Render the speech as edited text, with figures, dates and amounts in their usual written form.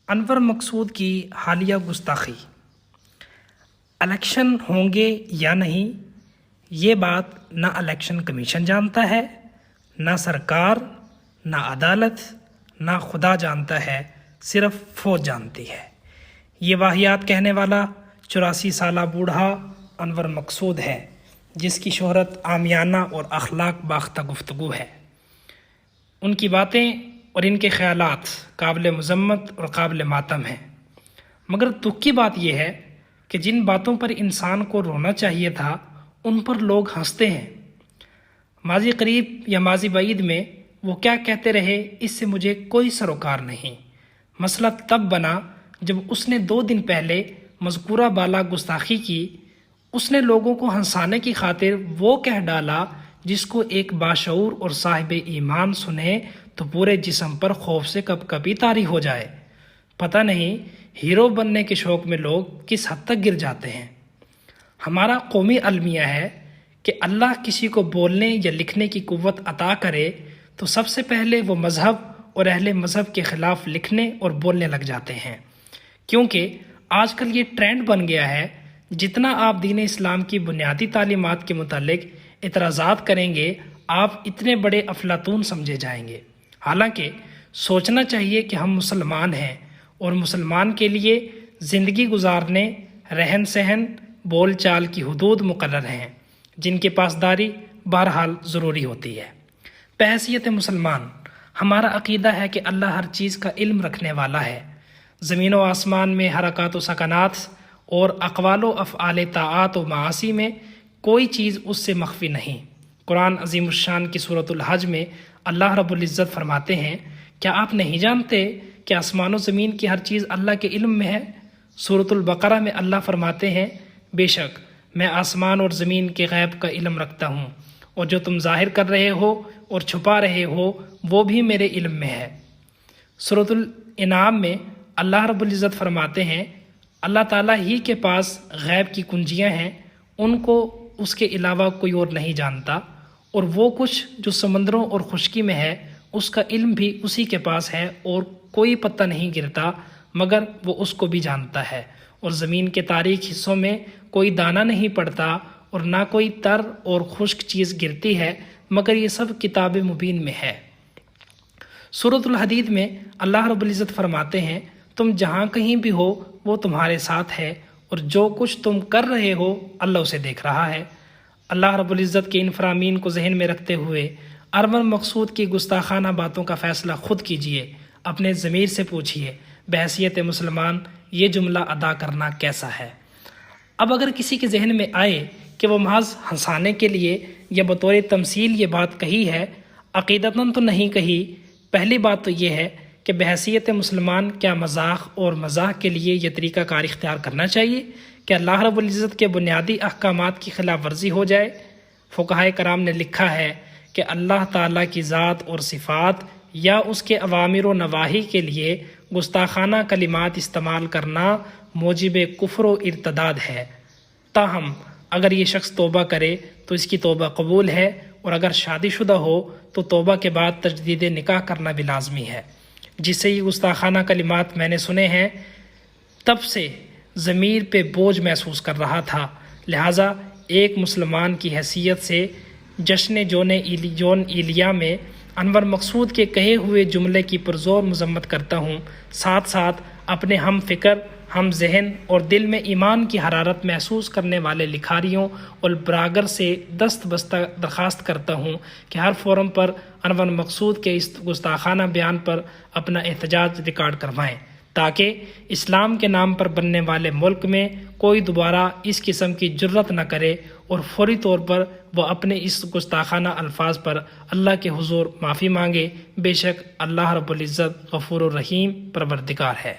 انور مقصود کی حالیہ گستاخی۔ الیکشن ہوں گے یا نہیں، یہ بات نہ الیکشن کمیشن جانتا ہے، نہ سرکار، نہ عدالت، نہ خدا جانتا ہے، صرف فوج جانتی ہے۔ یہ واہیات کہنے والا 84 سالہ بوڑھا انور مقصود ہے، جس کی شہرت عامیانہ اور اخلاق باختہ گفتگو ہے۔ ان کی باتیں اور ان کے خیالات قابل مذمت اور قابل ماتم ہیں، مگر دکھ کی بات یہ ہے کہ جن باتوں پر انسان کو رونا چاہیے تھا ان پر لوگ ہنستے ہیں۔ ماضی قریب یا ماضی بعید میں وہ کیا کہتے رہے، اس سے مجھے کوئی سروکار نہیں۔ مسئلہ تب بنا جب اس نے 2 دن پہلے مذکورہ بالا گستاخی کی۔ اس نے لوگوں کو ہنسانے کی خاطر وہ کہہ ڈالا جس کو ایک باشعور اور صاحب ایمان سنے تو پورے جسم پر خوف سے کب کبھی طاری ہو جائے۔ پتہ نہیں ہیرو بننے کے شوق میں لوگ کس حد تک گر جاتے ہیں۔ ہمارا قومی المیہ ہے کہ اللہ کسی کو بولنے یا لکھنے کی قوت عطا کرے تو سب سے پہلے وہ مذہب اور اہل مذہب کے خلاف لکھنے اور بولنے لگ جاتے ہیں، کیونکہ آج کل یہ ٹرینڈ بن گیا ہے، جتنا آپ دین اسلام کی بنیادی تعلیمات کے متعلق اعتراضات کریں گے آپ اتنے بڑے افلاطون سمجھے جائیں گے۔ حالانکہ سوچنا چاہیے کہ ہم مسلمان ہیں اور مسلمان کے لیے زندگی گزارنے، رہن سہن، بول چال کی حدود مقرر ہیں، جن کی پاسداری بہرحال ضروری ہوتی ہے۔ بحیثیت مسلمان ہمارا عقیدہ ہے کہ اللہ ہر چیز کا علم رکھنے والا ہے۔ زمین و آسمان میں حرکات و سکنات اور اقوال و افعال طاعات و معاصی میں کوئی چیز اس سے مخفی نہیں۔ قرآن عظیم الشان کی سورۃ الحج میں اللہ رب العزت فرماتے ہیں، کیا آپ نہیں جانتے کہ آسمان و زمین کی ہر چیز اللہ کے علم میں ہے؟ سورۃ البقرہ میں اللہ فرماتے ہیں، بے شک میں آسمان اور زمین کے غیب کا علم رکھتا ہوں، اور جو تم ظاہر کر رہے ہو اور چھپا رہے ہو وہ بھی میرے علم میں ہے۔ سورۃ الانعام میں اللہ رب العزت فرماتے ہیں، اللہ تعالیٰ ہی کے پاس غیب کی کنجیاں ہیں، ان کو اس کے علاوہ کوئی اور نہیں جانتا، اور وہ کچھ جو سمندروں اور خشکی میں ہے اس کا علم بھی اسی کے پاس ہے، اور کوئی پتہ نہیں گرتا مگر وہ اس کو بھی جانتا ہے، اور زمین کے تاریک حصوں میں کوئی دانہ نہیں پڑتا اور نہ کوئی تر اور خشک چیز گرتی ہے مگر یہ سب کتاب مبین میں ہے۔ سورۃ الحدید میں اللہ رب العزت فرماتے ہیں، تم جہاں کہیں بھی ہو وہ تمہارے ساتھ ہے، اور جو کچھ تم کر رہے ہو اللہ اسے دیکھ رہا ہے۔ اللہ رب العزت کے ان فرامین کو ذہن میں رکھتے ہوئے انور مقصود کی گستاخانہ باتوں کا فیصلہ خود کیجئے، اپنے ضمیر سے پوچھئے، بحیثیت مسلمان یہ جملہ ادا کرنا کیسا ہے؟ اب اگر کسی کے ذہن میں آئے کہ وہ محض ہنسانے کے لیے یا بطور تمثیل یہ بات کہی ہے، عقیدتاً تو نہیں کہی۔ پہلی بات تو یہ ہے کہ بحیثیت مسلمان کیا مذاق اور مزاح کے لیے یہ طریقہ کار اختیار کرنا چاہیے کہ اللہ رب العزت کے بنیادی احکامات کی خلاف ورزی ہو جائے؟ فقہائے کرام نے لکھا ہے کہ اللہ تعالیٰ کی ذات اور صفات یا اس کے اوامر و نواہی کے لیے گستاخانہ کلمات استعمال کرنا موجب کفر و ارتداد ہے۔ تاہم اگر یہ شخص توبہ کرے تو اس کی توبہ قبول ہے، اور اگر شادی شدہ ہو تو توبہ کے بعد تجدید نکاح کرنا بھی لازمی ہے۔ جس سے یہ گستاخانہ کلمات میں نے سنے ہیں تب سے ضمیر پہ بوجھ محسوس کر رہا تھا، لہٰذا ایک مسلمان کی حیثیت سے جشن جون ایلیا میں انور مقصود کے کہے ہوئے جملے کی پرزور مذمت کرتا ہوں، ساتھ ساتھ اپنے ہم فکر، ہم ذہن اور دل میں ایمان کی حرارت محسوس کرنے والے لکھاریوں اور براگر سے دست بستہ درخواست کرتا ہوں کہ ہر فورم پر انور مقصود کے اس گستاخانہ بیان پر اپنا احتجاج ریکارڈ کروائیں، تاکہ اسلام کے نام پر بننے والے ملک میں کوئی دوبارہ اس قسم کی جرت نہ کرے، اور فوری طور پر وہ اپنے اس گستاخانہ الفاظ پر اللہ کے حضور معافی مانگے۔ بے شک اللہ رب العزت غفور الرحیم پروردگار ہے۔